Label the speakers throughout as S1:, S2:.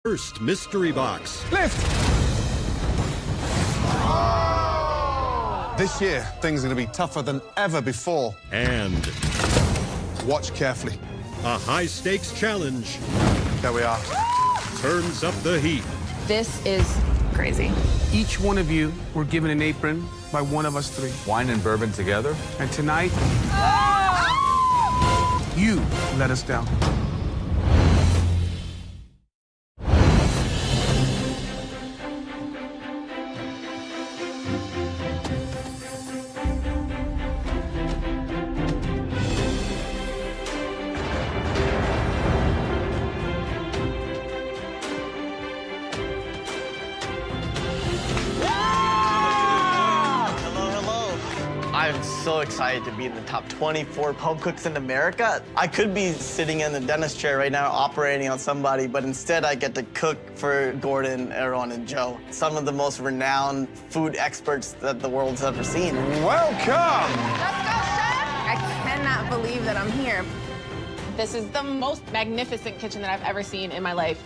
S1: First mystery box.
S2: Lift! This year, things are going to be tougher than ever before.
S1: And
S2: Watch carefully.
S1: a high-stakes challenge
S2: There we are.
S1: turns up the heat.
S3: This is crazy.
S4: Each one of you were given an apron by one of us three.
S5: Wine and bourbon together?
S4: And tonight, you let us down.
S6: I'm so excited to be in the top 24 home cooks in America. I could be sitting in the dentist chair right now operating on somebody, but instead I get to cook for Gordon, Aaron, and Joe, some of the most renowned food experts that the world's ever seen.
S2: Welcome!
S3: Let's go, chef! I cannot believe that I'm here.
S7: This is the most magnificent kitchen that I've ever seen in my life.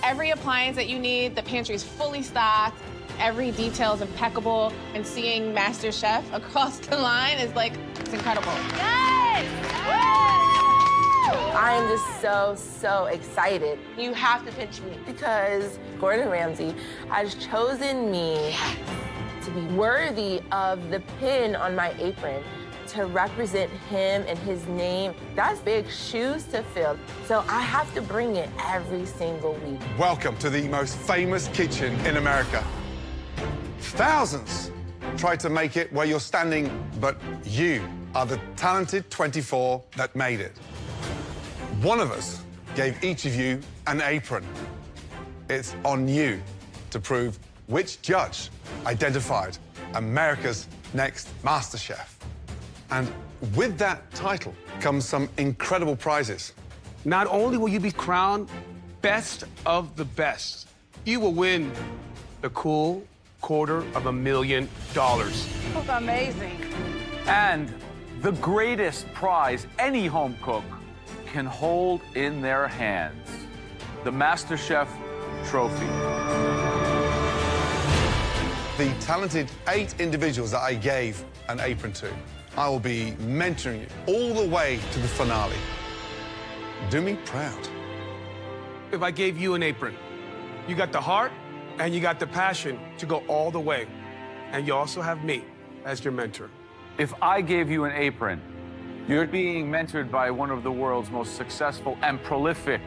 S7: Every appliance that you need, the pantry is fully stocked. Every detail is impeccable, and seeing Masterchef across the line is like, it's incredible.
S3: Yes! I am just so excited. You have to pinch me because Gordon Ramsay has chosen me to be worthy of the pin on my apron, to represent him and his name. That's big shoes to fill. So I have to bring it every single week.
S2: Welcome to the most famous kitchen in America. Thousands tried to make it where you're standing, but you are the talented 24 that made it. One of us gave each of you an apron. It's on you to prove which judge identified America's next MasterChef. And with that title comes some incredible prizes.
S4: Not only will you be crowned best of the best, you will win the cool $250,000.
S3: That's amazing.
S5: And the greatest prize any home cook can hold in their hands, the MasterChef trophy.
S2: The talented 8 individuals that I gave an apron to, I will be mentoring you all the way to the finale. Do me proud.
S4: If I gave you an apron, you got the heart and you got the passion to go all the way. And you also have me as your mentor.
S5: If I gave you an apron, you're being mentored by one of the world's most successful and prolific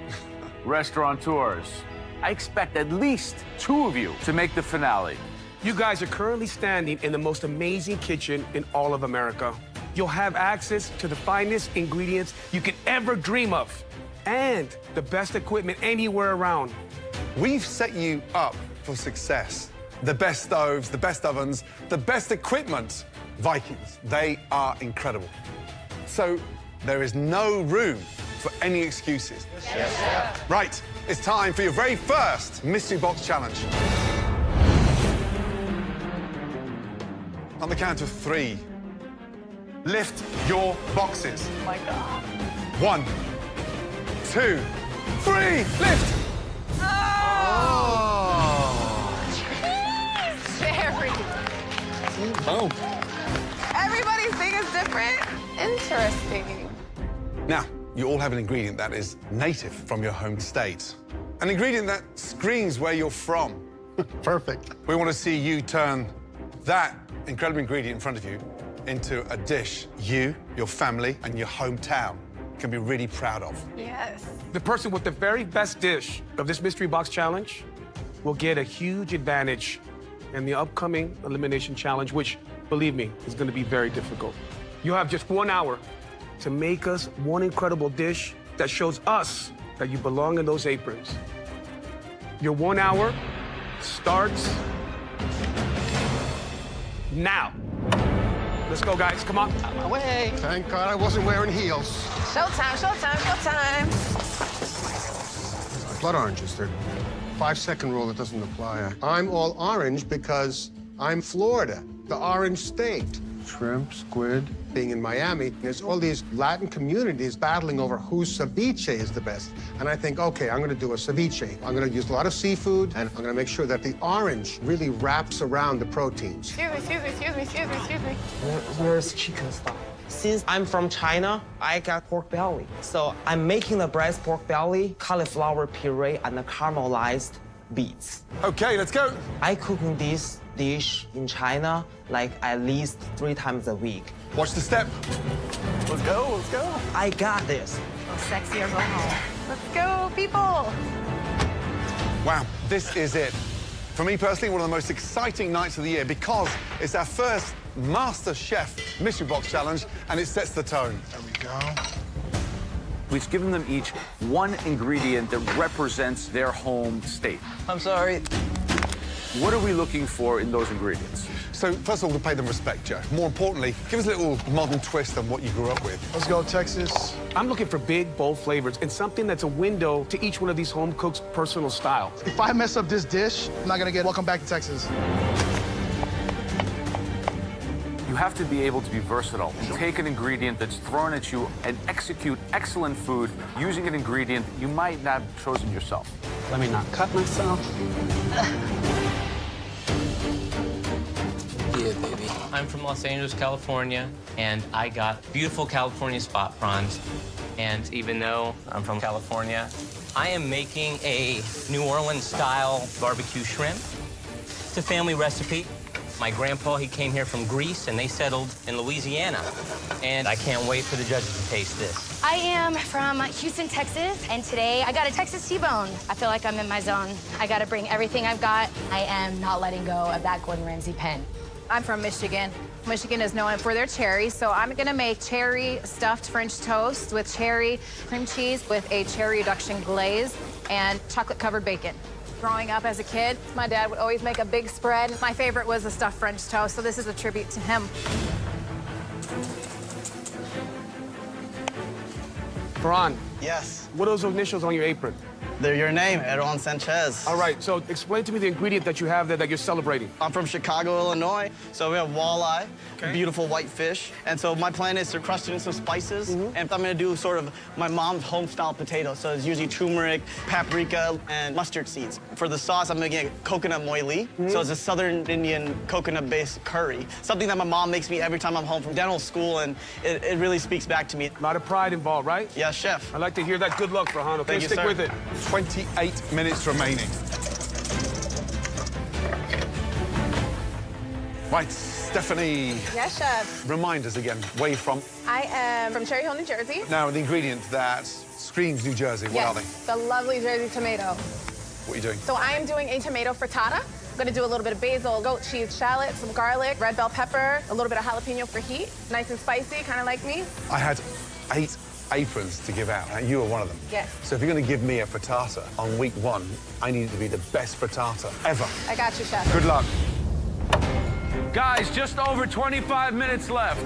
S5: restaurateurs. I expect at least 2 of you to make the finale.
S4: You guys are currently standing in the most amazing kitchen in all of America. You'll have access to the finest ingredients you could ever dream of, and the best equipment anywhere around.
S2: We've set you up for success. The best stoves, the best ovens, the best equipment. Vikings, they are incredible. So there is no room for any excuses.
S6: Yes, chef.
S2: Right, it's time for your very first Mystery Box Challenge. On the count of 3, lift your boxes.
S6: Oh my God.
S2: 1, 2, 3, lift!
S3: Jerry.
S2: Oh.
S3: Everybody's thing is different. Interesting.
S2: Now, you all have an ingredient that is native from your home state. An ingredient that screams where you're from.
S8: Perfect.
S2: We want to see you turn that incredible ingredient in front of you into a dish you, your family, and your hometown can be really proud of.
S3: Yes.
S4: The person with the very best dish of this Mystery Box Challenge will get a huge advantage in the upcoming Elimination Challenge, which, believe me, is going to be very difficult. You have just 1 hour to make us one incredible dish that shows us that you belong in those aprons. Your 1 hour starts now. Let's go, guys. Come on.
S6: On my way.
S8: Thank God I wasn't wearing heels.
S3: Showtime, showtime, showtime.
S8: Blood oranges, they're 5-second rule that doesn't apply. I'm all orange because I'm Florida, the orange state. shrimp, squid. Being in Miami, there's all these Latin communities battling over whose ceviche is the best. And I think, okay, I'm gonna do a ceviche. I'm gonna use a lot of seafood, and I'm gonna make sure that the orange really wraps around the proteins.
S7: Excuse me.
S9: Where's chicken stock? Since I'm from China, I got pork belly. So I'm making the breast pork belly, cauliflower puree, and the caramelized beets.
S2: Okay, let's go.
S9: I cooking this dish in China like at least 3 times a week.
S2: Watch the step.
S6: Let's go, let's go.
S9: I got this.
S7: Go sexy or go home. Let's go, people.
S2: Wow, this is it. For me personally, one of the most exciting nights of the year because it's our first Masterchef Mystery Box Challenge, and it sets the tone.
S8: There we go.
S5: We've given them each one ingredient that represents their home state.
S6: I'm sorry.
S5: What are we looking for in those ingredients?
S2: So, first of all, to pay them respect, Joe. More importantly, give us a little modern twist on what you grew up with.
S8: Let's go, Texas.
S4: I'm looking for big, bold flavors and something that's a window to each one of these home cooks' personal style.
S10: If I mess up this dish, I'm not gonna get welcome back to Texas.
S5: You have to be able to be versatile and take an ingredient that's thrown at you and execute excellent food using an ingredient you might not have chosen yourself.
S11: Let me not cut myself.
S9: Yeah, baby.
S11: I'm from Los Angeles, California, and I got beautiful California spot prawns. And even though I'm from California, I am making a New Orleans-style barbecue shrimp. It's a family recipe. My grandpa, he came here from Greece, and they settled in Louisiana. And I can't wait for the judges to taste this.
S12: I am from Houston, Texas, and today I got a Texas T-bone. I feel like I'm in my zone. I gotta bring everything I've got. I am not letting go of that Gordon Ramsay pen.
S7: I'm from Michigan. Michigan is known for their cherries, so I'm gonna make cherry stuffed French toast with cherry cream cheese with a cherry reduction glaze and chocolate-covered bacon. Growing up as a kid, my dad would always make a big spread. My favorite was the stuffed French toast, so this is a tribute to him.
S4: Ferran,
S6: Yes.
S4: what are those initials on your apron?
S6: They're your name, Aaron Sanchez.
S4: All right, so explain to me the ingredient that you have there that you're celebrating.
S6: I'm from Chicago, Illinois, so we have walleye, beautiful white fish. And so my plan is to crush it in some spices, and I'm gonna do sort of my mom's home-style potato. So it's usually turmeric, paprika, and mustard seeds. For the sauce, I'm making coconut moili. So it's a Southern Indian coconut-based curry, something that my mom makes me every time I'm home from dental school, and it really speaks back to me.
S4: A lot of pride involved, right?
S6: Yeah, chef.
S4: I'd like to hear that. Good luck, Ferran. Okay,
S6: Thank you,
S4: stick
S6: sir.
S4: with it.
S2: 28 minutes remaining. Right, Stephanie.
S7: Yes, chef.
S2: Remind us again, where you from?
S7: I am from Cherry Hill, New Jersey.
S2: Now, the ingredient that screams New Jersey, what are they?
S7: The lovely Jersey tomato.
S2: What are you doing?
S7: So I am doing a tomato frittata. I'm gonna do a little bit of basil, goat cheese, shallot, some garlic, red bell pepper, a little bit of jalapeno for heat. Nice and spicy, kind of like me.
S2: I had 8 aprons to give out, and you were one of them.
S7: Yes.
S2: So if you're going to give me a frittata on week 1, I need it to be the best frittata ever.
S7: I got you, chef.
S2: Good luck.
S5: Guys, just over 25 minutes left.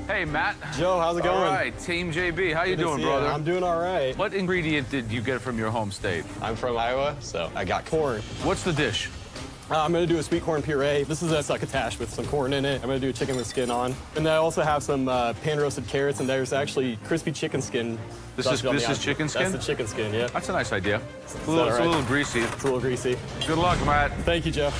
S5: Hey, Matt.
S13: Joe, how's it going?
S5: All right, Team JB, how you
S13: Good to
S5: doing,
S13: see you.
S5: brother?
S13: I'm doing all right.
S5: What ingredient did you get from your home state?
S13: I'm from Iowa, so I got corn.
S5: What's the dish?
S13: I'm gonna do a sweet corn puree. This is a succotash with some corn in it. I'm gonna do a chicken with skin on. And I also have some pan-roasted carrots, and there's actually crispy chicken skin.
S5: This is chicken skin?
S13: That's the chicken skin, yeah.
S5: That's a nice idea. It's a
S13: right?
S5: little greasy.
S13: It's a little greasy.
S5: Good luck, Matt.
S13: Thank you, Joe.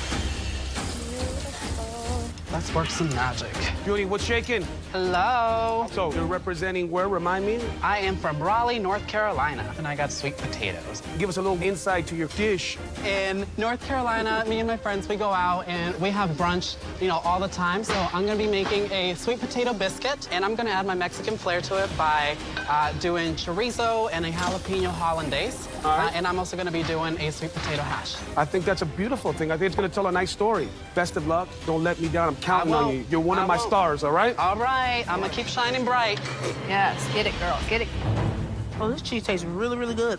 S11: Let's work some magic.
S4: Judy, what's shaking?
S11: Hello.
S4: So you're representing where? Remind me.
S11: I am from Raleigh, North Carolina, and I got sweet potatoes.
S4: Give us a little insight to your dish.
S11: In North Carolina, me and my friends, we go out and we have brunch, all the time. So I'm gonna be making a sweet potato biscuit, and I'm gonna add my Mexican flair to it by doing chorizo and a jalapeno hollandaise. And I'm also gonna be doing a sweet potato hash.
S4: I think that's a beautiful thing. I think it's gonna tell a nice story. Best of luck. Don't let me down. I'm counting on you. You're one of my stars, all right?
S11: All right, I'm gonna keep shining bright.
S7: Yes, get it, girl, get it.
S9: Oh, this cheese tastes really, really good.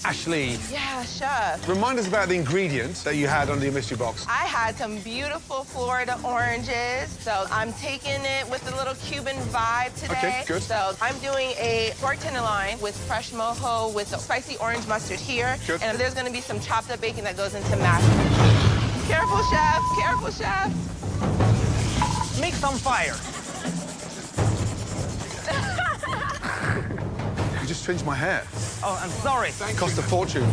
S2: Ashley,
S3: Yeah, chef.
S2: remind us about the ingredients that you had under your mystery box.
S3: I had some beautiful Florida oranges, so I'm taking it with a little Cuban vibe today.
S2: Okay, good.
S3: So I'm doing a pork tenderloin with fresh mojo with spicy orange mustard here.
S2: Good.
S3: And there's gonna be some chopped up bacon that goes into mashed. Careful, chef, careful, chef.
S9: make some fire.
S2: You just trimmed my hair.
S9: Oh, I'm sorry.
S2: Cost a fortune.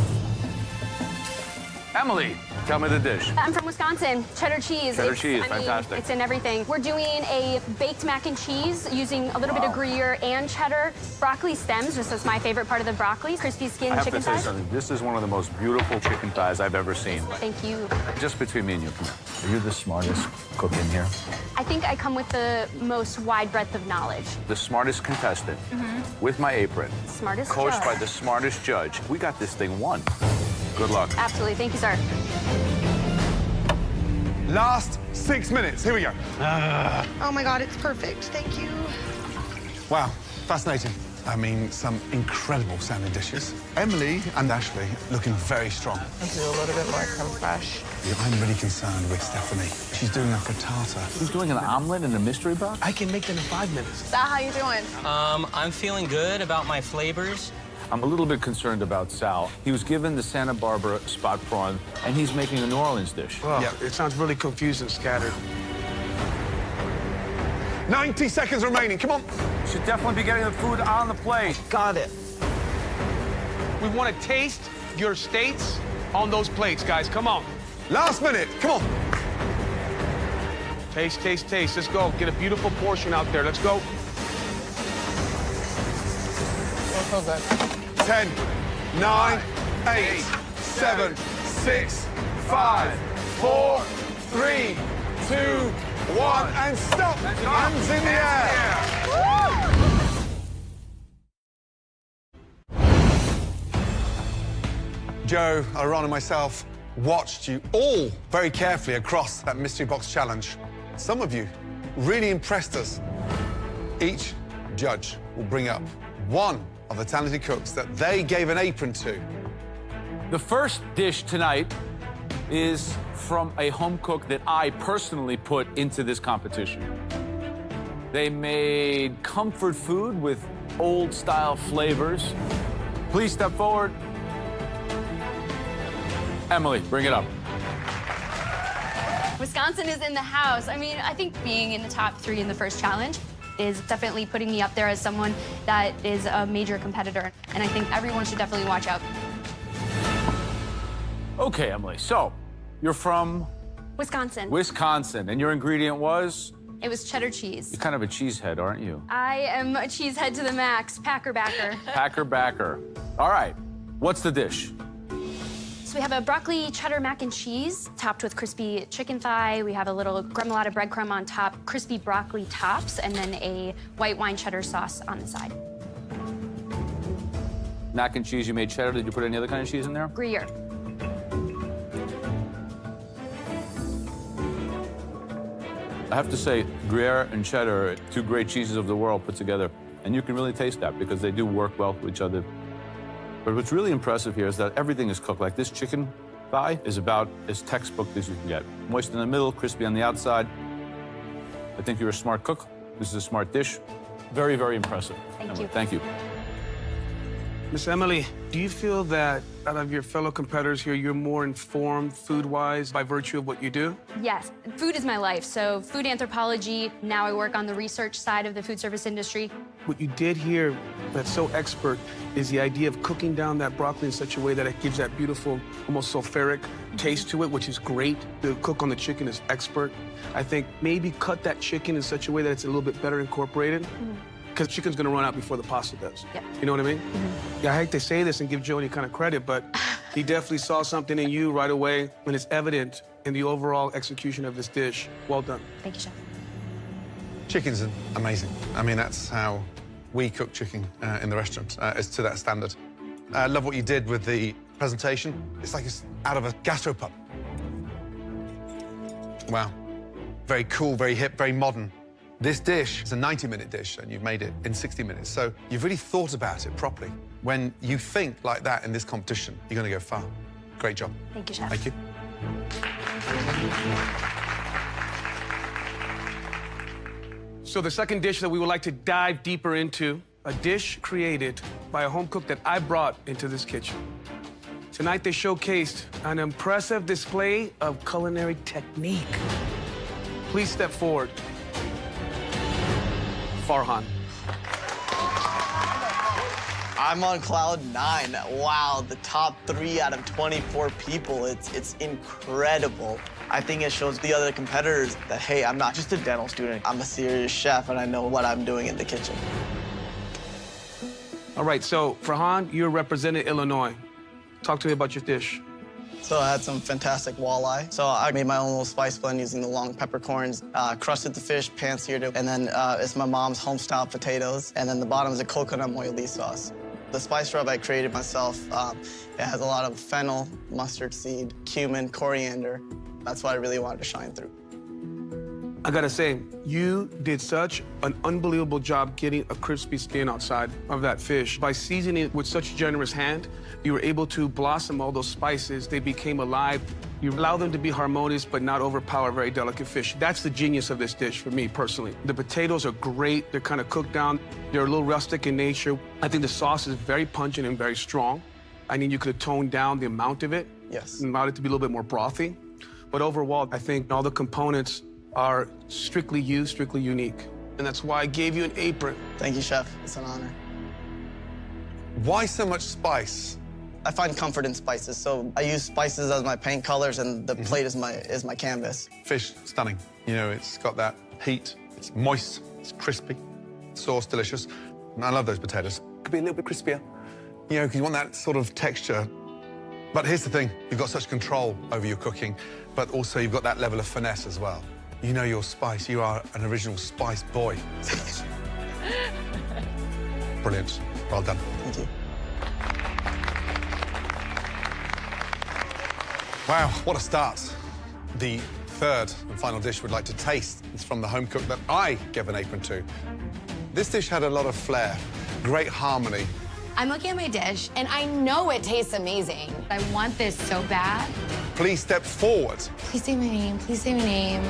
S5: Emily, tell me the dish.
S14: I'm from Wisconsin. Cheddar cheese.
S5: Cheddar cheese, fantastic.
S14: It's in everything. We're doing a baked mac and cheese using a little bit of Gruyere and cheddar. Broccoli stems, just that's my favorite part of the broccoli. Crispy skin
S5: I have
S14: chicken
S5: to say
S14: thighs.
S5: something. This is one of the most beautiful chicken thighs I've ever seen.
S14: Thank you.
S5: Just between me and you, come here. Are you the smartest cook in here?
S14: I think I come with the most wide breadth of knowledge.
S5: The smartest contestant, with my apron,
S14: Smartest
S5: coached
S14: judge.
S5: by the smartest judge. We got this thing won. Good luck.
S14: Absolutely. Thank you, sir.
S2: Last 6 minutes. Here we go.
S15: Oh my God, it's perfect. Thank you.
S2: Wow, fascinating. I mean, some incredible sounding dishes. Emily and Ashley looking very strong.
S3: I'll do a little bit more creme fraiche.
S2: I'm really concerned with Stephanie. She's doing a frittata.
S5: Who's doing an omelet in a mystery box?
S4: I can make them in 5 minutes.
S7: Sal, how you doing?
S11: I'm feeling good about my flavors.
S5: I'm a little bit concerned about Sal. He was given the Santa Barbara spot prawn, and he's making a New Orleans dish.
S4: Well, it sounds really confused and scattered.
S2: 90 seconds remaining. Come on.
S5: Should definitely be getting the food on the plate.
S9: Got it.
S4: We want to taste your states on those plates, guys. Come on.
S2: Last minute. Come on.
S4: Taste, taste, taste. Let's go. Get a beautiful portion out there. Let's go.
S3: So good.
S2: 10, 9, 8, 7, 6, 5, 4, 3, 2, 1, and stop. Hands in the air. Joe, Aaron, and myself watched you all very carefully across that mystery box challenge. Some of you really impressed us. Each judge will bring up one of the talented cooks that they gave an apron to.
S5: The first dish tonight is from a home cook that I personally put into this competition. They made comfort food with old-style flavors. Please step forward. Emily, bring it up.
S12: Wisconsin is in the house. I mean, I think being in the top 3 in the first challenge is definitely putting me up there as someone that is a major competitor. And I think everyone should definitely watch out.
S5: Okay, Emily, so you're from?
S12: Wisconsin.
S5: Wisconsin, and your ingredient was?
S12: It was cheddar cheese.
S5: You're kind of a cheesehead, aren't you?
S12: I am a cheesehead to the max, packer backer.
S5: Packer backer. All right, what's the dish?
S12: So we have a broccoli cheddar mac and cheese topped with crispy chicken thigh. We have a little gremolata breadcrumb on top, crispy broccoli tops, and then a white wine cheddar sauce on the side.
S5: Mac and cheese, you made cheddar. Did you put any other kind of cheese in there?
S12: Gruyere.
S5: I have to say, Gruyere and cheddar are 2 great cheeses of the world put together. And you can really taste that because they do work well with each other. But what's really impressive here is that everything is cooked. Like this chicken thigh is about as textbook as you can get. Moist in the middle, crispy on the outside. I think you're a smart cook. This is a smart dish. Very, very impressive.
S12: Thank you.
S5: Thank you.
S4: Miss Emily, do you feel that out of your fellow competitors here, you're more informed food-wise by virtue of what you do?
S12: Yes, food is my life. So food anthropology, now I work on the research side of the food service industry.
S4: What you did here that's so expert is the idea of cooking down that broccoli in such a way that it gives that beautiful, almost sulfuric taste to it, which is great. The cook on the chicken is expert. I think maybe cut that chicken in such a way that it's a little bit better incorporated. Because chicken's gonna run out before the pasta does.
S12: Yep.
S4: You know what I mean? Yeah, I hate to say this and give Joe any kind of credit, but he definitely saw something in you right away, and it's evident in the overall execution of this dish. Well done.
S12: Thank you, Chef.
S2: Chicken's amazing. I mean, that's how we cook chicken in the restaurant, is to that standard. I love what you did with the presentation. It's like it's out of a gastropub. Wow. Very cool, very hip, very modern. This dish is a 90-minute dish, and you've made it in 60 minutes. So you've really thought about it properly. When you think like that in this competition, you're going to go far. Great job.
S12: Thank you, Chef.
S2: Thank you.
S4: So the second dish that we would like to dive deeper into, a dish created by a home cook that I brought into this kitchen. Tonight they showcased an impressive display of culinary technique. Please step forward. Farhan.
S6: I'm on cloud 9. Wow, the top 3 out of 24 people. It's incredible. I think it shows the other competitors that, hey, I'm not just a dental student. I'm a serious chef, and I know what I'm doing in the kitchen.
S4: All right, so Farhan, you're representing Illinois. Talk to me about your dish.
S6: So I had some fantastic walleye. So I made my own little spice blend using the long peppercorns, crusted the fish, pan-seared it, and then it's my mom's home-style potatoes, and then the bottom is a coconut moili sauce. The spice rub I created myself. It has a lot of fennel, mustard seed, cumin, coriander. That's what I really wanted to shine through.
S4: I gotta say, you did such an unbelievable job getting a crispy skin outside of that fish. By seasoning it with such generous hand, you were able to blossom all those spices. They became alive. You allow them to be harmonious, but not overpower a very delicate fish. That's the genius of this dish for me, personally. The potatoes are great. They're kind of cooked down. They're a little rustic in nature. I think the sauce is very pungent and very strong. I mean, you could have toned down the amount of it.
S6: Yes.
S4: And allowed it to be a little bit more brothy. But overall, I think all the components are strictly you, strictly unique. And that's why I gave you an apron.
S6: Thank you, Chef. It's an honor.
S2: Why so much spice?
S6: I find comfort in spices, so I use spices as my paint colors, and the plate is my canvas.
S2: Fish, stunning. You know, it's got that heat. It's moist. It's crispy. Sauce, delicious. And I love those potatoes. Could be a little bit crispier. You know, because you want that sort of texture. But here's the thing. You've got such control over your cooking, but also you've got that level of finesse as well. You know your spice. You are an original spice boy. Brilliant. Well done.
S6: Thank you.
S2: Wow, what a start. The third and final dish we'd like to taste is from the home cook that I gave an apron to. This dish had a lot of flair, great harmony.
S16: I'm looking at my dish, and I know it tastes amazing. I want this so bad.
S2: Please step forward.
S16: Please say my name. Please say my name.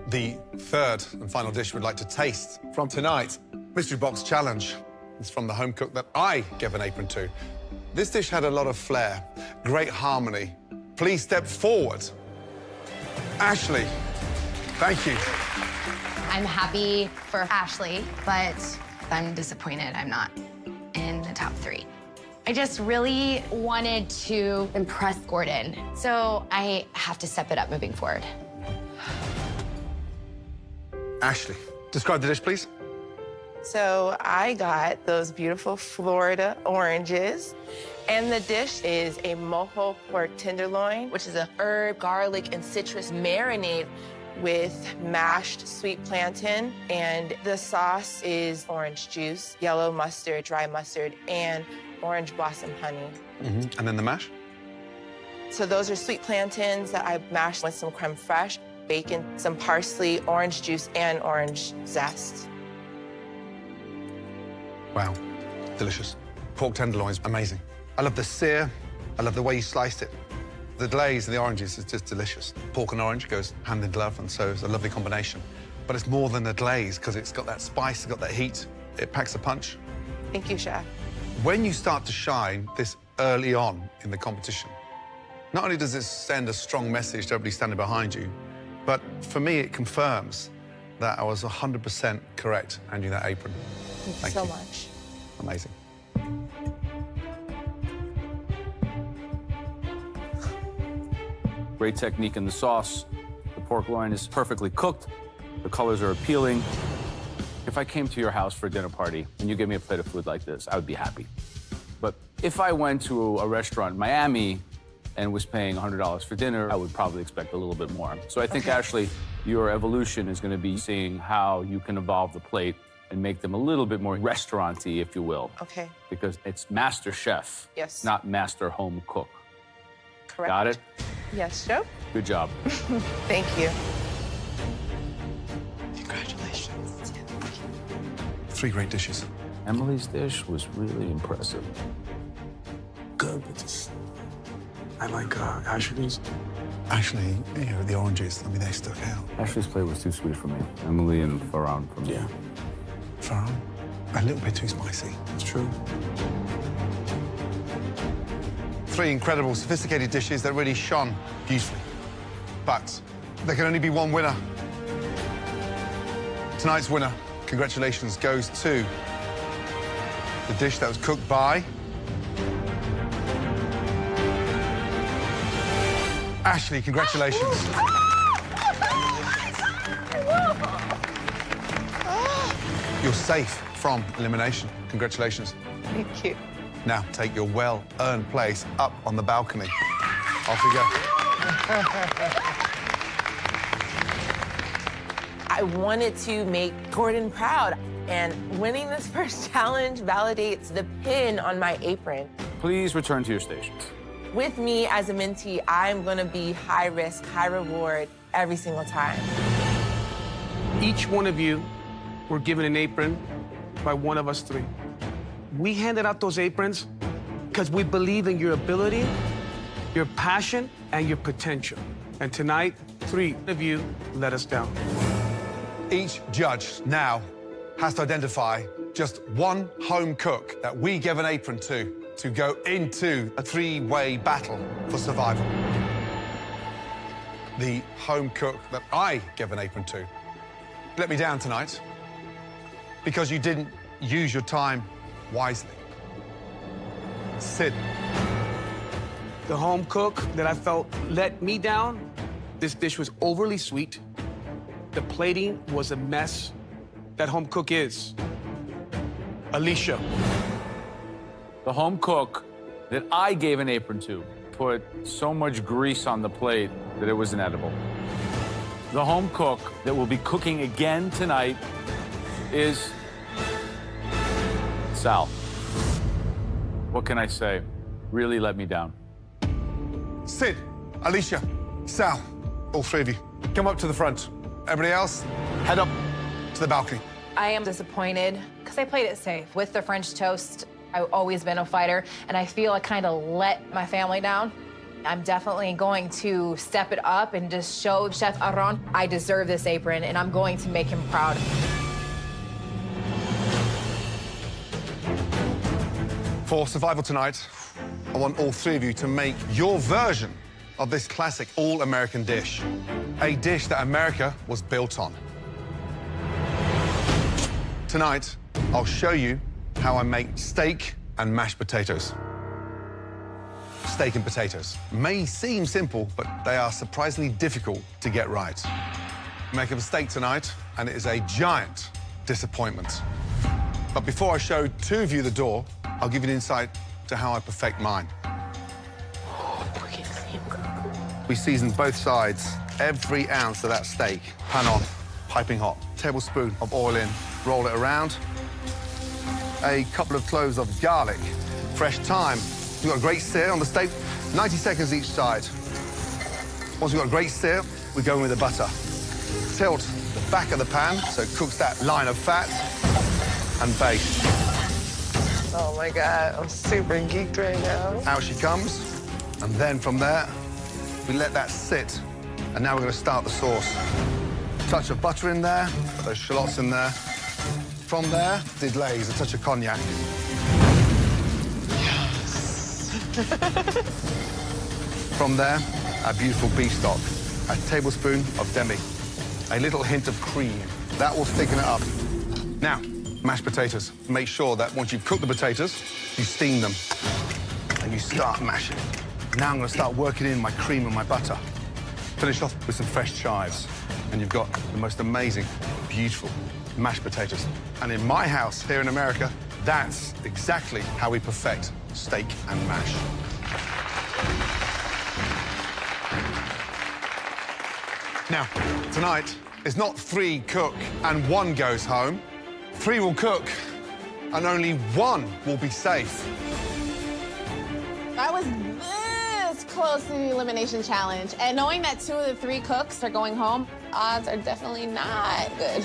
S2: The third and final dish we'd like to taste from tonight, Mystery Box Challenge. It's from the home cook that I gave an apron to. This dish had a lot of flair, great harmony. Please step forward. Ashley, thank you.
S16: I'm happy for Ashley, but I'm disappointed I'm not in the top 3. I just really wanted to impress Gordon, so I have to step it up moving forward.
S2: Ashley, describe the dish, please.
S3: So I got those beautiful Florida oranges. And the dish is a mojo pork tenderloin, which is a herb, garlic, and citrus marinade with mashed sweet plantain. And the sauce is orange juice, yellow mustard, dry mustard, and orange blossom honey.
S2: Mm-hmm. And then the mash?
S3: So those are sweet plantains that I mashed with some creme fraiche, bacon, some parsley, orange juice, and orange zest.
S2: Wow, delicious. Pork tenderloins, amazing. I love the sear. I love the way you sliced it. The glaze and the oranges is just delicious. Pork and orange goes hand in glove, and so it's a lovely combination. But it's more than the glaze, because it's got that spice, it's got that heat. It packs a punch.
S3: Thank you, Chef.
S2: When you start to shine this early on in the competition, not only does it send a strong message to everybody standing behind you, but for me, it confirms that I was 100% correct handing that apron.
S3: Thank you so much.
S2: Amazing.
S5: Great technique in the sauce. The pork loin is perfectly cooked. The colors are appealing. If I came to your house for a dinner party and you gave me a plate of food like this, I would be happy. But if I went to a restaurant in Miami and was paying $100 for dinner, I would probably expect a little bit more. So I think, Ashley, your evolution is going to be seeing how you can evolve the plate and make them a little bit more restaurant-y, if you will.
S3: Okay.
S5: Because it's master chef,
S3: yes,
S5: not master home cook.
S3: Correct.
S5: Got it?
S3: Yes, Joe.
S5: Good job.
S3: Thank you.
S2: Congratulations. 3 great dishes.
S5: Emily's dish was really impressive.
S4: Good, but just... I like Ashley's.
S2: Ashley, you know, the oranges, I mean, they stuck out.
S5: Ashley's plate was too sweet for me. Emily and Farhan for me.
S4: Yeah.
S2: Farhan? A little bit too spicy.
S4: That's true.
S2: 3 incredible, sophisticated dishes that really shone beautifully. but there can only be one winner. Tonight's winner, congratulations, goes to the dish that was cooked by Ashley. Congratulations. You're safe from elimination. Congratulations.
S15: Thank you.
S2: Now take your well-earned place up on the balcony. Off you go.
S3: I wanted to make Gordon proud, and winning this first challenge validates the pin on my apron.
S5: Please return to your stations.
S3: With me as a mentee, I'm gonna be high risk, high reward every single time.
S4: Each one of you were given an apron by one of us three. We handed out those aprons because we believe in your ability, your passion, and your potential. And tonight, 3 of you let us down.
S2: Each judge now has to identify just one home cook that we give an apron to go into a 3-way battle for survival. The home cook that I give an apron to let me down tonight because you didn't use your time wisely. Sid.
S4: The home cook that I felt let me down, this dish was overly sweet. The plating was a mess. That home cook is Alicia.
S5: The home cook that I gave an apron to put so much grease on the plate that it was inedible. The home cook that will be cooking again tonight is Sal. What can I say? Really let me down.
S2: Sid, Alicia, Sal, all 3 of you, come up to the front. Everybody else, head up to the balcony.
S17: I am disappointed because I played it safe. With the French toast, I've always been a fighter, and I feel I kind of let my family down. I'm definitely going to step it up and just show Chef Aron I deserve this apron, and I'm going to make him proud.
S2: For survival tonight, I want all 3 of you to make your version of this classic all-American dish, a dish that America was built on. Tonight, I'll show you how I make steak and mashed potatoes. Steak and potatoes may seem simple, but they are surprisingly difficult to get right. Make a mistake tonight, and it is a giant disappointment. But before I show 2 of you the door, I'll give you an insight to how I perfect mine. We season both sides, every ounce of that steak. Pan on, piping hot. Tablespoon of oil in, roll it around. A couple of cloves of garlic, fresh thyme. We've got a great sear on the steak, 90 seconds each side. Once we've got a great sear, we go in with the butter. Tilt the back of the pan so it cooks that line of fat and baste.
S15: Oh my God, I'm super geeked right now.
S2: Out she comes, and then from there, we let that sit. And now we're going to start the sauce. Touch of butter in there, put those shallots in there. From there, the glaze, a touch of cognac.
S15: Yes.
S2: From there, our beautiful beef stock, a tablespoon of demi, a little hint of cream. That will thicken it up. Now, mashed potatoes. Make sure that once you've cooked the potatoes, you steam them and you start mashing. Now I'm going to start working in my cream and my butter. Finish off with some fresh chives, and you've got the most amazing, beautiful mashed potatoes. And in my house here in America, that's exactly how we perfect steak and mash. Now, tonight is not 3 cook and 1 goes home. 3 will cook and only 1 will be safe.
S7: I was this close to the elimination challenge, and knowing that 2 of the 3 cooks are going home, odds are definitely not good.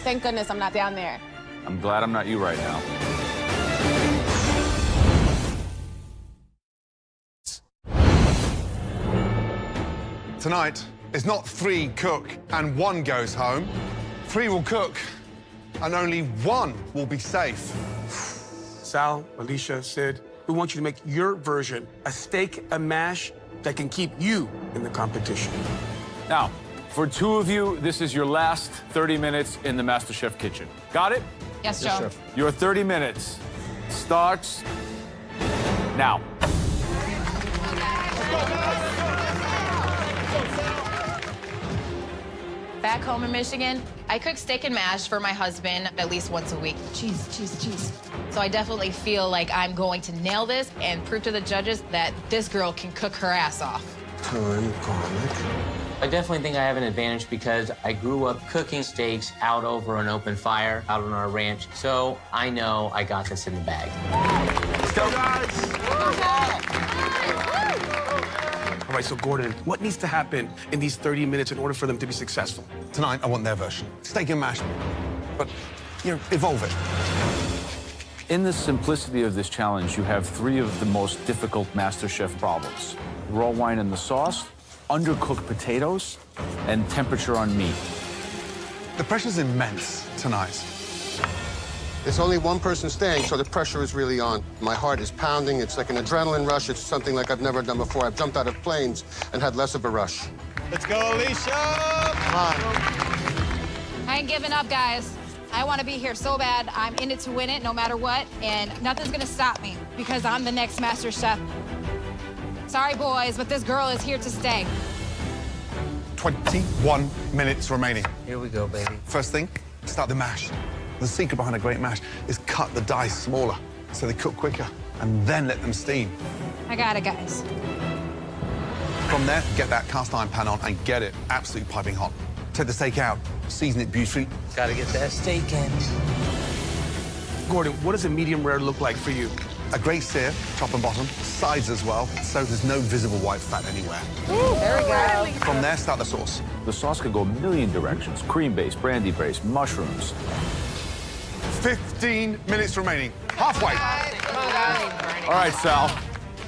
S7: Thank goodness I'm not down there.
S5: I'm glad I'm not you right now.
S2: Tonight is not 3 cook and 1 goes home. 3 will cook and only 1 will be safe.
S4: Sal, Alicia, Sid, we want you to make your version, a steak and mash that can keep you in the competition.
S5: Now, for two of you, this is your last 30 minutes in the MasterChef kitchen. Got it?
S7: Yes, Joe.
S8: Chef.
S5: Your 30 minutes starts now.
S17: Back home in Michigan, I cook steak and mash for my husband at least once a week. Cheese. So I definitely feel like I'm going to nail this and prove to the judges that this girl can cook her ass off.
S8: Thyme, garlic.
S11: I definitely think I have an advantage because I grew up cooking steaks out over an open fire out on our ranch. So I know I got this in the bag.
S5: Let's go, guys.
S4: All right, so Gordon, what needs to happen in these 30 minutes in order for them to be successful?
S2: Tonight, I want their version. Steak and mash, but, evolve it.
S5: In the simplicity of this challenge, you have three of the most difficult MasterChef problems. Raw wine in the sauce, undercooked potatoes, and temperature on meat.
S2: The pressure's immense tonight.
S8: There's only one person staying, so the pressure is really on. My heart is pounding. It's like an adrenaline rush. It's something like I've never done before. I've jumped out of planes and had less of a rush.
S10: Let's go, Alicia!
S8: Come on.
S17: I ain't giving up, guys. I want to be here so bad. I'm in it to win it no matter what, and nothing's going to stop me because I'm the next Master Chef. Sorry, boys, but this girl is here to stay.
S2: 21 minutes remaining.
S11: Here we go, baby.
S2: First thing, start the mash. The secret behind a great mash is cut the dice smaller so they cook quicker, and then let them steam.
S17: I got it, guys.
S2: From there, get that cast iron pan on and get it absolutely piping hot. Take the steak out, season it beautifully.
S11: Gotta get that steak in.
S4: Gordon, what does a medium rare look like for you?
S2: A great sear, top and bottom, sides as well, so there's no visible white fat anywhere.
S15: Ooh, there we go.
S2: From there, start the sauce.
S5: The sauce could go a million directions. Cream-based, brandy-based, mushrooms.
S2: 15 minutes remaining. Halfway.
S5: All right, Sal.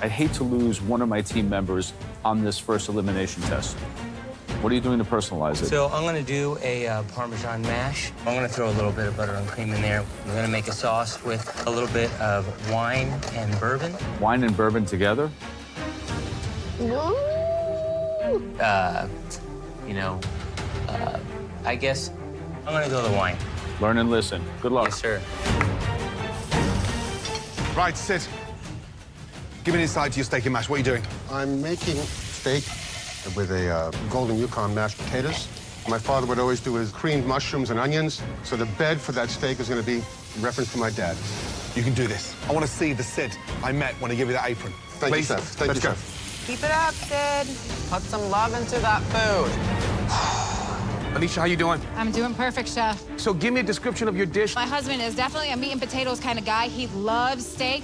S5: I'd hate to lose one of my team members on this first elimination test. What are you doing to personalize it?
S11: So I'm gonna do a Parmesan mash. I'm gonna throw a little bit of butter and cream in there. I'm gonna make a sauce with a little bit of wine and bourbon.
S5: Wine and bourbon together?
S11: I guess I'm gonna go the wine.
S5: Learn and listen. Good luck.
S11: Yes, sir.
S2: Right, Sid. Give me an insight to your steak and mash. What are you doing?
S8: I'm making steak with a golden Yukon mashed potatoes. My father would always do his creamed mushrooms and onions, so the bed for that steak is going to be in reference to my dad.
S2: You can do this. I want to see the Sid I met when I gave you that apron.
S8: Thank
S2: Please.
S8: you, Chef. Thank
S2: Let's
S8: you,
S2: go.
S8: Chef.
S15: Keep it up, Sid. Put some love into that food.
S4: Alicia, how you doing?
S17: I'm doing perfect, Chef.
S4: So give me a description of your dish.
S17: My husband is definitely a meat and potatoes kind of guy. He loves steak.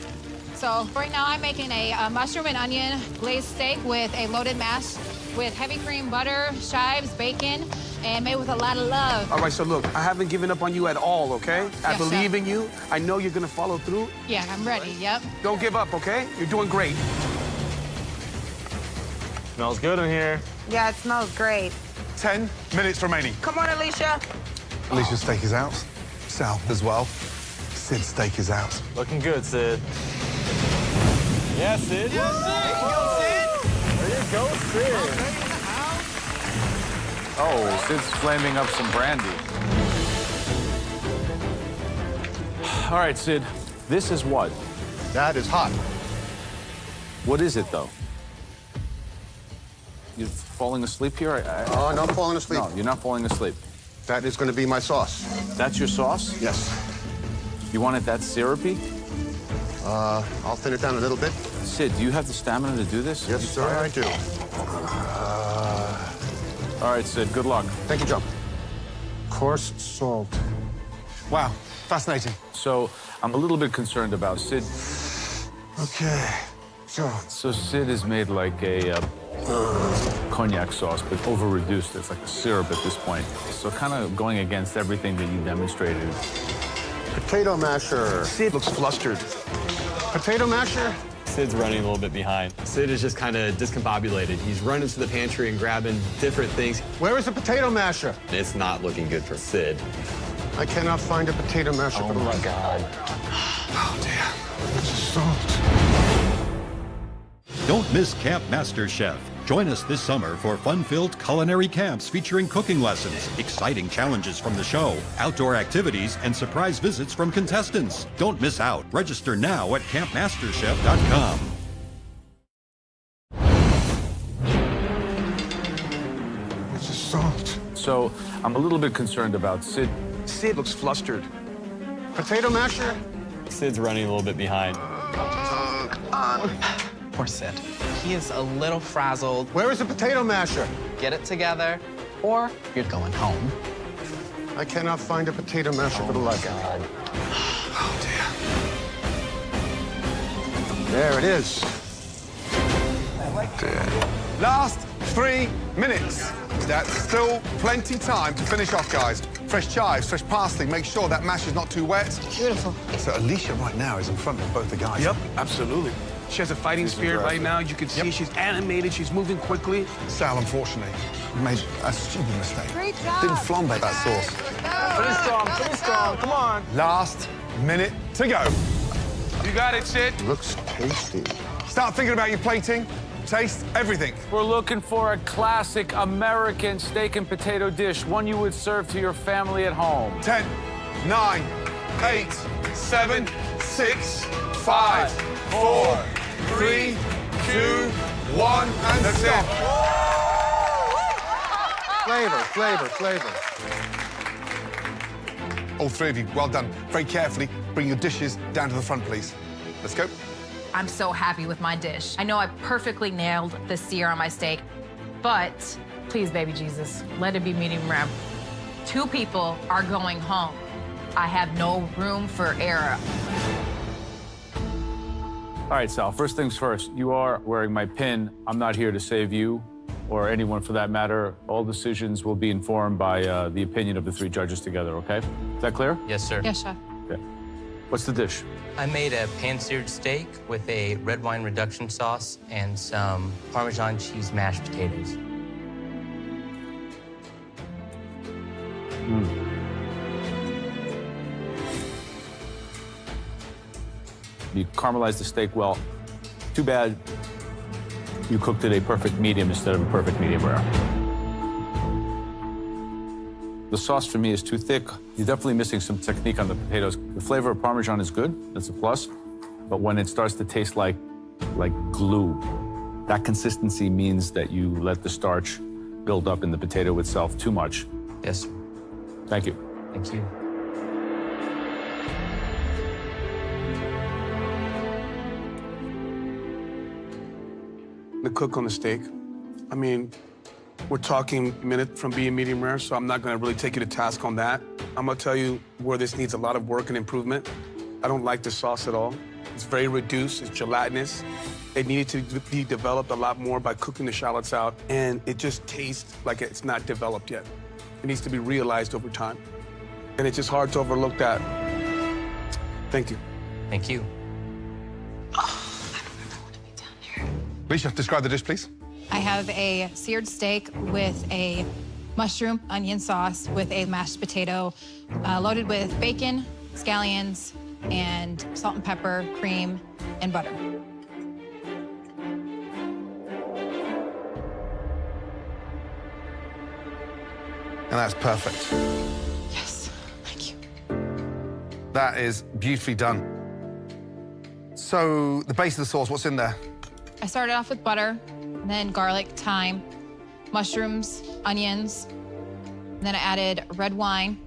S17: So right now I'm making a mushroom and onion glazed steak with a loaded mash with heavy cream butter, chives, bacon, and made with a lot of love.
S4: All right, so look, I haven't given up on you at all, okay? I
S17: Yes,
S4: believe
S17: Chef.
S4: in you. I know you're gonna follow through.
S17: Yeah, I'm ready, yep.
S4: Don't give up, okay? You're doing great.
S13: Smells good in here.
S15: Yeah, it smells great.
S2: 10 minutes remaining.
S15: Come on, Alicia.
S2: Alicia's steak is out. Sal as well. Sid's steak is out.
S13: Looking good, Sid. Yeah, Sid.
S10: Yes, Sid.
S13: There you go, Sid.
S5: Oh, Sid's flaming up some brandy. All right, Sid, this is what?
S8: That is hot.
S5: What is it, though? You're falling asleep here?
S8: Oh, no, I'm falling asleep.
S5: No, you're not falling asleep.
S8: That is going to be my sauce.
S5: That's your sauce?
S8: Yes.
S5: You want it that syrupy?
S8: I'll thin it down a little bit.
S5: Sid, do you have the stamina to do this?
S8: Yes, sir, I do.
S5: All right, Sid, good luck.
S8: Thank you, John. Coarse salt.
S2: Wow, fascinating.
S5: So I'm a little bit concerned about Sid.
S8: Okay,
S5: So Sid is made like a cognac sauce, but over-reduced. It's like a syrup at this point. So kind of going against everything that you demonstrated.
S8: Potato masher.
S4: Sid looks flustered.
S8: Potato masher?
S13: Sid's running a little bit behind. Sid is just kind of discombobulated. He's running to the pantry and grabbing different things.
S8: Where is the potato masher?
S13: It's not looking good for Sid.
S8: I cannot find a potato masher.
S13: Oh, my God.
S2: Oh, dear. It's salt.
S1: Don't miss Camp MasterChef. Join us this summer for fun-filled culinary camps featuring cooking lessons, exciting challenges from the show, outdoor activities, and surprise visits from contestants. Don't miss out. Register now at campmasterchef.com.
S8: It's the salt.
S5: So I'm a little bit concerned about Sid.
S4: Sid looks flustered.
S8: Potato masher?
S13: Sid's running a little bit behind.
S9: Poor Sid. He is a little frazzled.
S8: Where is the potato masher?
S9: Get it together, or you're going home.
S8: I cannot find a potato masher for the life of me.
S2: Oh, dear.
S8: There it is.
S2: Last 3 minutes. That's still plenty time to finish off, guys. Fresh chives, fresh parsley. Make sure that mash is not too wet.
S17: Beautiful.
S2: So Alicia right now is in front of both the guys.
S4: Yep, absolutely. She has a fighting spirit right now. You can see she's animated. She's moving quickly.
S2: Sal, unfortunately, made a stupid mistake.
S17: Great job.
S2: Didn't flambe that sauce.
S4: Pretty strong, come on.
S2: Last minute to go.
S4: You got it, Sid.
S8: Looks tasty.
S2: Start thinking about your plating. Taste everything.
S5: We're looking for a classic American steak and potato dish, one you would serve to your family at home.
S2: 10, 9, 8, 7, 6, 5, 4, 3, 2, 1, and
S8: Let's
S2: stop.
S8: Flavor.
S2: All three of you, well done. Very carefully, bring your dishes down to the front, please. Let's go.
S17: I'm so happy with my dish. I know I perfectly nailed the sear on my steak, but please, baby Jesus, let it be medium rare. 2 people are going home. I have no room for error.
S5: All right, Sal, first things first. You are wearing my pin. I'm not here to save you or anyone for that matter. All decisions will be informed by the opinion of the 3 judges together, okay? Is that clear?
S11: Yes, sir.
S17: Yes, chef.
S5: Okay. What's the dish?
S11: I made a pan-seared steak with a red wine reduction sauce and some Parmesan cheese mashed potatoes.
S5: You caramelized the steak well. Too bad you cooked it a perfect medium instead of a perfect medium rare. The sauce for me is too thick. You're definitely missing some technique on the potatoes. The flavor of Parmesan is good, that's a plus. But when it starts to taste like glue, that consistency means that you let the starch build up in the potato itself too much.
S11: Yes, sir.
S5: Thank you.
S11: Thank you.
S4: The cook on the steak. I mean, we're talking a minute from being medium rare, so I'm not gonna really take you to task on that. I'm gonna tell you where this needs a lot of work and improvement. I don't like the sauce at all. It's very reduced, it's gelatinous. It needed to be developed a lot more by cooking the shallots out, and it just tastes like it's not developed yet. It needs to be realized over time. And it's just hard to overlook that. Thank you.
S11: Thank you.
S2: Alicia, describe the dish, please.
S17: I have a seared steak with a mushroom onion sauce with a mashed potato loaded with bacon, scallions, and salt and pepper, cream, and butter.
S2: And that's perfect.
S17: Yes, thank you.
S2: That is beautifully done. So the base of the sauce, what's in there?
S17: I started off with butter, and then garlic, thyme, mushrooms, onions, and then I added red wine,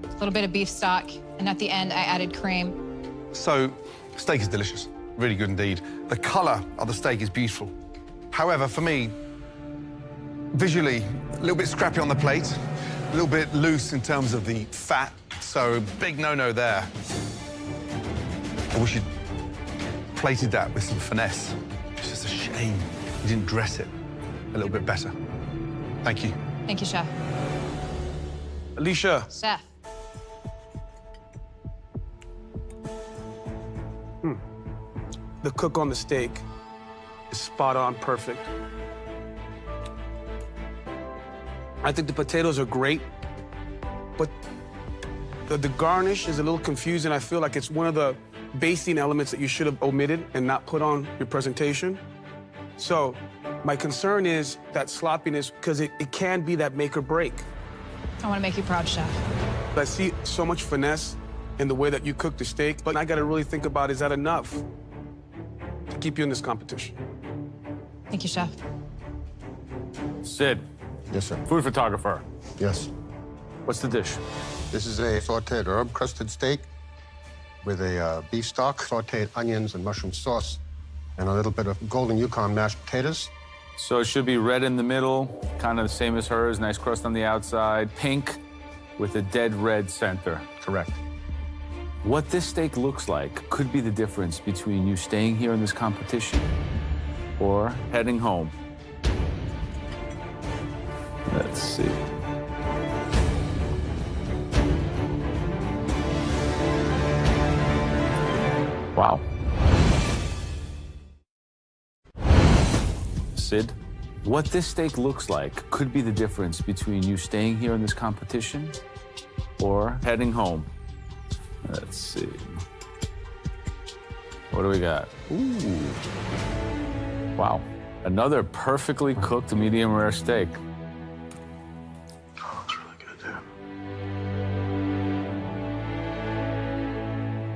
S17: a little bit of beef stock, and at the end I added cream.
S2: So steak is delicious, really good indeed. The color of the steak is beautiful. However, for me, visually, a little bit scrappy on the plate, a little bit loose in terms of the fat, so big no-no there. I wish you'd plated that with some finesse. It's just a shame you didn't dress it a little bit better. Thank you.
S17: Thank you, chef.
S4: Alicia.
S17: Chef.
S4: The cook on the steak is spot on perfect. I think the potatoes are great, but the garnish is a little confusing. I feel like it's one of the basting elements that you should have omitted and not put on your presentation. So my concern is that sloppiness, because it can be that make or break.
S17: I want to make you proud, Chef.
S4: I see so much finesse in the way that you cook the steak, but I got to really think about, is that enough to keep you in this competition?
S17: Thank you, Chef.
S5: Sid.
S8: Yes, sir.
S5: Food photographer.
S8: Yes.
S5: What's the dish?
S8: This is a sauteed herb-crusted steak with a beef stock, sauteed onions and mushroom sauce, and a little bit of golden Yukon mashed potatoes.
S5: So it should be red in the middle, kind of the same as hers, nice crust on the outside, pink with a dead red center.
S8: Correct.
S5: What this steak looks like could be the difference between you staying here in this competition or heading home. Let's see. Wow. Sid, what this steak looks like could be the difference between you staying here in this competition or heading home. Let's see. What do we got? Ooh. Wow. Another perfectly cooked medium rare steak.
S8: Oh, it's really good, too.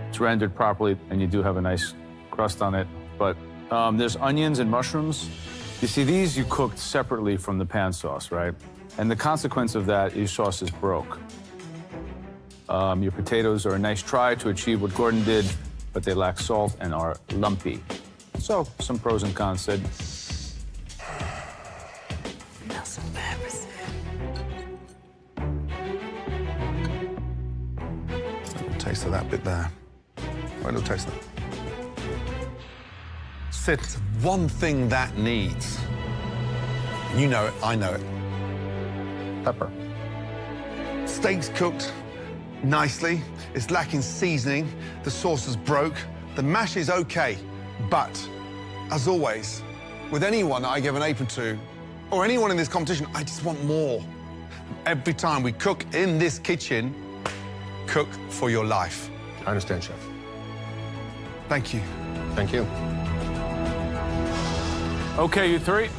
S5: It's rendered properly, and you do have a nice crust on it. But there's onions and mushrooms. You see, these you cooked separately from the pan sauce, right? And the consequence of that, your sauce is broke. Your potatoes are a nice try to achieve what Gordon did, but they lack salt and are lumpy. So, some pros and cons, Sid.
S2: Taste of that bit there. Right, little taste of that. Sid, one thing that needs. You know it, I know it.
S8: Pepper.
S2: Steak's cooked nicely. It's lacking seasoning. The sauce is broke. The mash is okay. But, as always, with anyone that I give an apron to, or anyone in this competition, I just want more. Every time we cook in this kitchen, cook for your life.
S8: I understand, Chef.
S2: Thank you.
S8: Thank you.
S5: Okay, you three,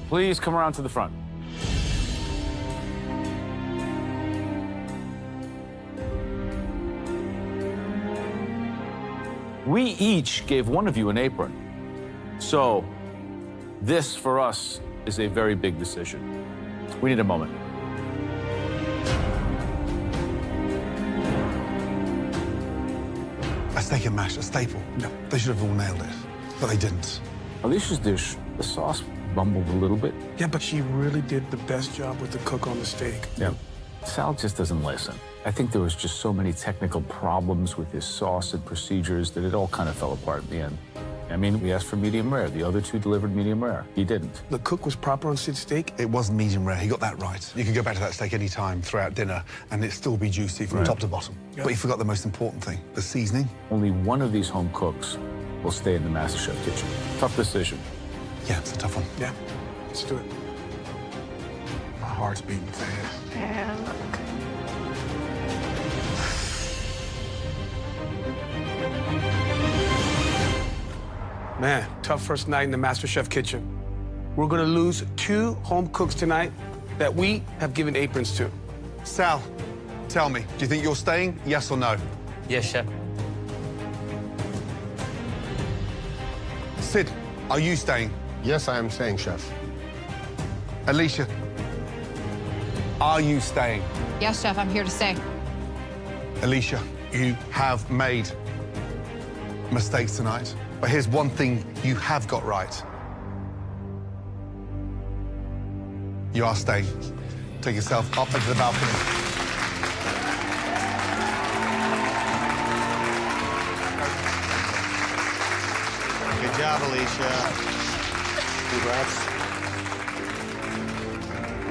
S5: please come around to the front. We each gave one of you an apron. So this, for us, is a very big decision. We need a moment.
S2: A steak and mash, a staple. No, they should have all nailed it, but they didn't.
S5: Alicia's dish, the sauce bumbled a little bit.
S4: Yeah, but she really did the best job with the cook on the steak.
S5: Yeah. Sal just doesn't listen. I think there was just so many technical problems with his sauce and procedures that it all kind of fell apart in the end. I mean, we asked for medium rare. The other two delivered medium rare. He didn't.
S4: The cook was proper on Sid's steak?
S2: It was medium rare. He got that right. You could go back to that steak any time throughout dinner, and it'd still be juicy from top to bottom.
S4: Yeah.
S2: But you forgot the most important thing, the seasoning.
S5: Only one of these home cooks will stay in the Masterchef kitchen. Tough decision.
S2: Yeah, it's a tough one.
S4: Yeah, let's do it.
S2: My heart's beating fast.
S15: Man.
S4: Man, tough first night in the Masterchef kitchen. We're gonna lose 2 home cooks tonight that we have given aprons to.
S2: Sal, tell me, do you think you're staying, yes or no?
S11: Yes, Chef.
S2: Sid, are you staying?
S8: Yes, I am staying, Chef.
S2: Alicia, are you staying?
S17: Yes, Chef, I'm here to stay.
S2: Alicia, you have made mistakes tonight, but here's one thing you have got right. You are staying. Take yourself up into the balcony.
S10: Good job, Alicia.
S8: Congrats.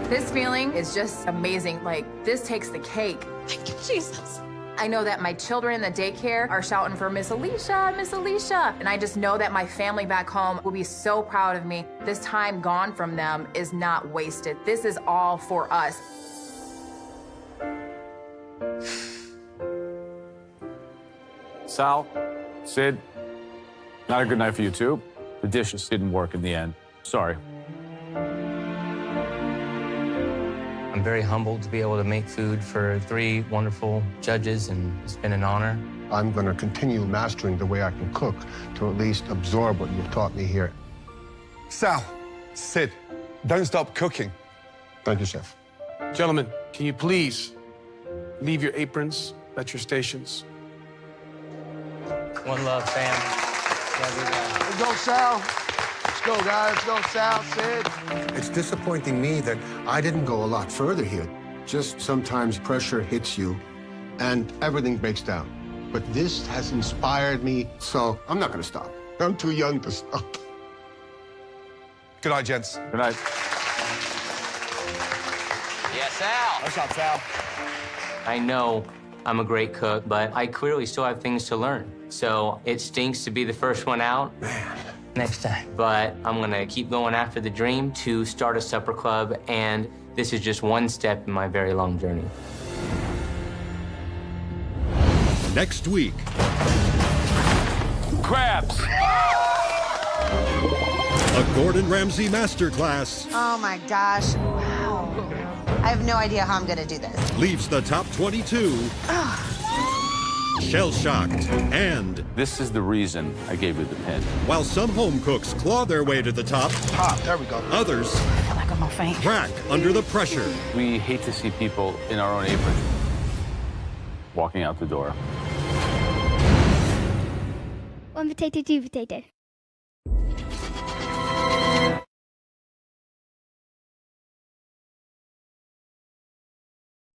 S18: This feeling is just amazing. Like, this takes the cake.
S17: Thank you, Jesus.
S18: I know that my children in the daycare are shouting for Miss Alicia, Miss Alicia. And I just know that my family back home will be so proud of me. This time gone from them is not wasted. This is all for us.
S5: Sal, Sid, not a good night for you two. The dishes didn't work in the end. Sorry.
S11: I'm very humbled to be able to make food for 3 wonderful judges, and it's been an honor.
S8: I'm going to continue mastering the way I can cook to at least absorb what you've taught me here.
S2: Sal, Sid, don't stop cooking.
S8: Thank you, Chef.
S4: Gentlemen, can you please leave your aprons at your stations?
S11: One love, fam. Love you guys.
S19: Let's go, Sal. Let's go, guys. Let's go, Sal, Sid.
S8: It's disappointing me that I didn't go a lot further here. Just sometimes pressure hits you and everything breaks down. But this has inspired me, so I'm not going to stop. I'm too young to stop.
S2: Good night, gents.
S5: Good night.
S11: Yes, Sal.
S19: Nice job, Sal.
S11: I know I'm a great cook, but I clearly still have things to learn. So it stinks to be the first one out. Man. Next time. But I'm gonna keep going after the dream to start a supper club, and this is just one step in my very long journey.
S1: Next week.
S5: Crabs.
S1: A Gordon Ramsay masterclass
S20: Oh my gosh. Wow. I have no idea how I'm gonna do this.
S1: leaves the top 22 shell-shocked, and
S5: This is the reason I gave you the pin.
S1: while some home cooks claw their way to the top,
S19: There we go.
S1: others
S20: I feel like I'm gonna faint.
S1: crack under the pressure.
S5: We hate to see people in our own apron walking out the door.
S21: 1 potato, 2 potato.